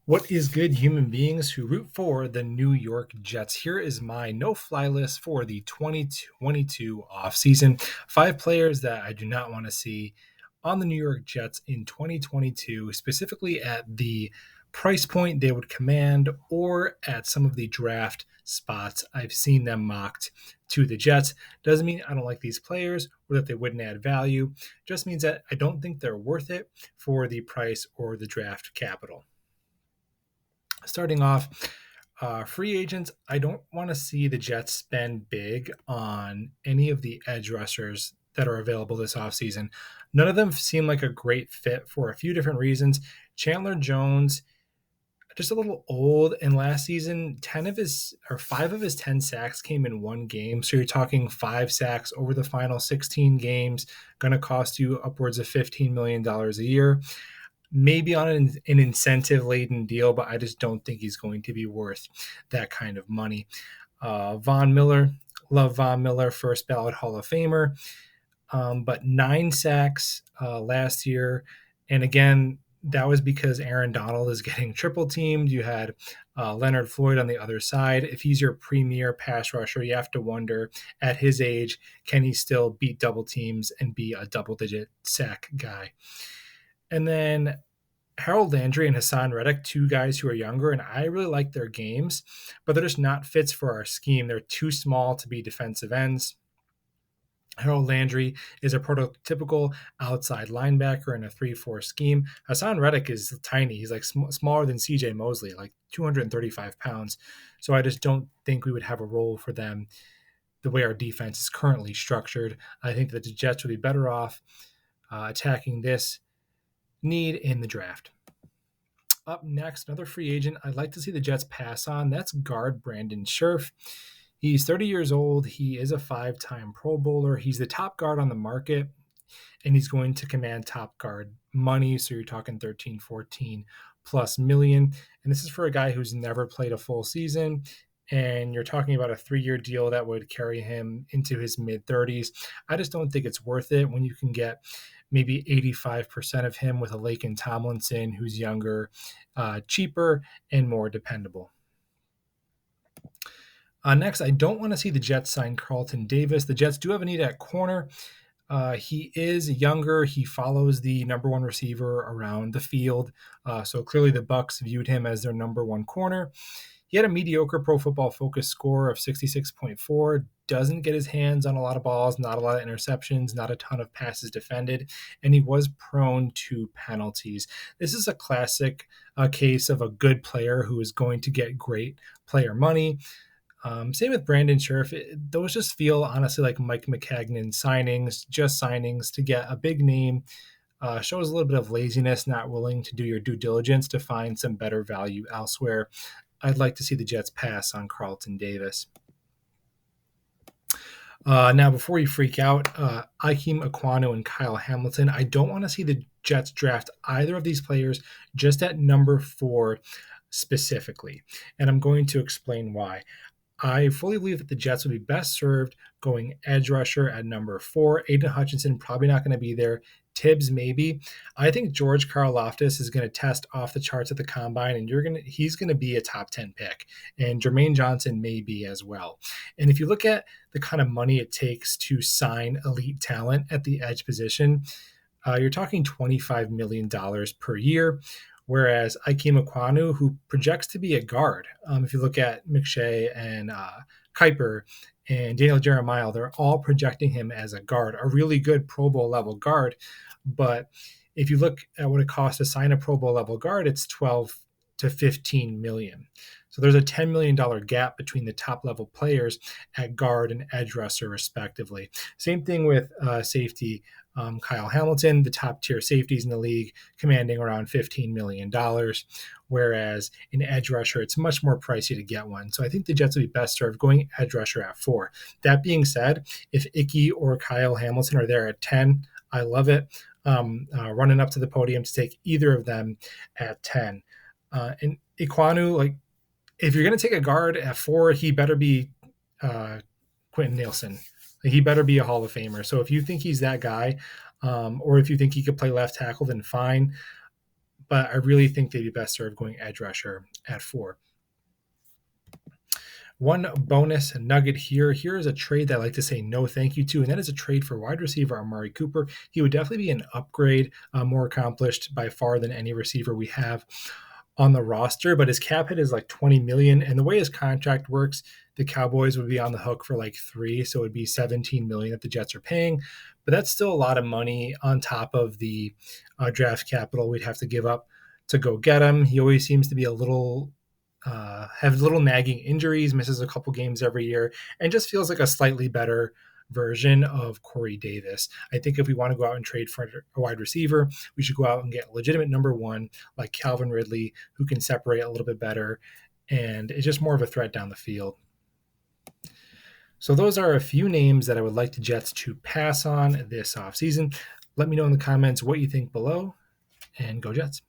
What is good, human beings who root for the New York Jets? Here is my no-fly list for the 2022 offseason. 5 players that I do not want to see on the New York Jets in 2022, specifically at the price point they would command or at some of the draft spots I've seen them mocked to the Jets. Doesn't mean I don't like these players or that they wouldn't add value. Just means that I don't think they're worth it for the price or the draft capital. Starting off, free agents, I don't want to see the Jets spend big on any of the edge rushers that are available this offseason. None of them seem like a great fit for a few different reasons. Chandler Jones, just a little old, and last season, 5 of his 10 sacks came in one game. So you're talking 5 sacks over the final 16 games, going to cost you upwards of $15 million a year. Maybe on an incentive-laden deal, but I just don't think he's going to be worth that kind of money. Von Miller, love Von Miller, first ballot Hall of Famer, but 9 sacks last year. And again, that was because Aaron Donald is getting triple teamed. You had Leonard Floyd on the other side. If he's your premier pass rusher, you have to wonder at his age, can he still beat double teams and be a double-digit sack guy? And then Harold Landry and Hassan Reddick, 2 guys who are younger, and I really like their games, but they're just not fits for our scheme. They're too small to be defensive ends. Harold Landry is a prototypical outside linebacker in a 3-4 scheme. Hassan Reddick is tiny. He's like smaller than CJ Mosley, like 235 pounds. So I just don't think we would have a role for them the way our defense is currently structured. I think that the Jets would be better off attacking this need in the draft. Up next, another free agent I'd like to see the Jets pass on. That's guard Brandon Scherff. He's 30 years old. He is a 5-time Pro Bowler. He's the top guard on the market, and he's going to command top guard money. So you're talking 13, 14 plus million. And this is for a guy who's never played a full season. And you're talking about a 3-year deal that would carry him into his mid-30s. I just don't think it's worth it when you can get maybe 85% of him with a Laken Tomlinson, who's younger, cheaper, and more dependable. Next, I don't want to see the Jets sign Carlton Davis. The Jets do have a need at corner. He is younger. He follows the number 1 receiver around the field. So clearly the Bucs viewed him as their number 1 corner. He had a mediocre Pro Football Focus score of 66.4, doesn't get his hands on a lot of balls, not a lot of interceptions, not a ton of passes defended, and he was prone to penalties. This is a classic case of a good player who is going to get great player money. Same with Brandon Scherff. Those just feel honestly like Mike McCagnon signings, just signings to get a big name. Shows a little bit of laziness, not willing to do your due diligence to find some better value elsewhere. I'd like to see the Jets pass on Carlton Davis. Now, before you freak out, Ikem Ekwonu and Kyle Hamilton, I don't want to see the Jets draft either of these players just at number 4 specifically. And I'm going to explain why. I fully believe that the Jets would be best served going edge rusher at number 4. Aiden Hutchinson probably not going to be there. Tibbs maybe. I think George Karlaftis is going to test off the charts at the combine, and he's going to be a top 10 pick. And Jermaine Johnson may be as well. And if you look at the kind of money it takes to sign elite talent at the edge position, you're talking $25 million per year. Whereas Ikem Ekwonu, who projects to be a guard, if you look at McShay and Kuiper and Daniel Jeremiah, they're all projecting him as a guard, a really good Pro Bowl level guard. But if you look at what it costs to sign a Pro Bowl level guard, it's 12 to 15 million. So there's a $10 million gap between the top level players at guard and edge rusher, respectively. Same thing with safety. Kyle Hamilton, the top tier safeties in the league, commanding around $15 million, whereas in edge rusher, it's much more pricey to get one. So I think the Jets would be best served going edge rusher at 4. That being said, if Icky or Kyle Hamilton are there at 10, I love it. Running up to the podium to take either of them at 10. And Ekwonu, like, if you're going to take a guard at 4, he better be Quentin Nielsen. He better be a Hall of Famer. So if you think he's that guy, or if you think he could play left tackle, then fine. but I really think they'd be best served going edge rusher at 4. One bonus nugget here. Here is a trade that I like to say no thank you to, and that is a trade for wide receiver Amari Cooper. He would definitely be an upgrade, more accomplished by far than any receiver we have on the roster, but his cap hit is like 20 million, and the way his contract works, the Cowboys would be on the hook for like 3, so it would be 17 million that the Jets are paying, but that's still a lot of money on top of the draft capital we'd have to give up to go get him. He always seems to be a little have little nagging injuries, misses a couple games every year, and just feels like a slightly better version of Corey Davis. I think if we want to go out and trade for a wide receiver, we should go out and get a legitimate number 1 like Calvin Ridley, who can separate a little bit better, and is just more of a threat down the field. So those are a few names that I would like the Jets to pass on this offseason. Let me know in the comments what you think below, and go Jets.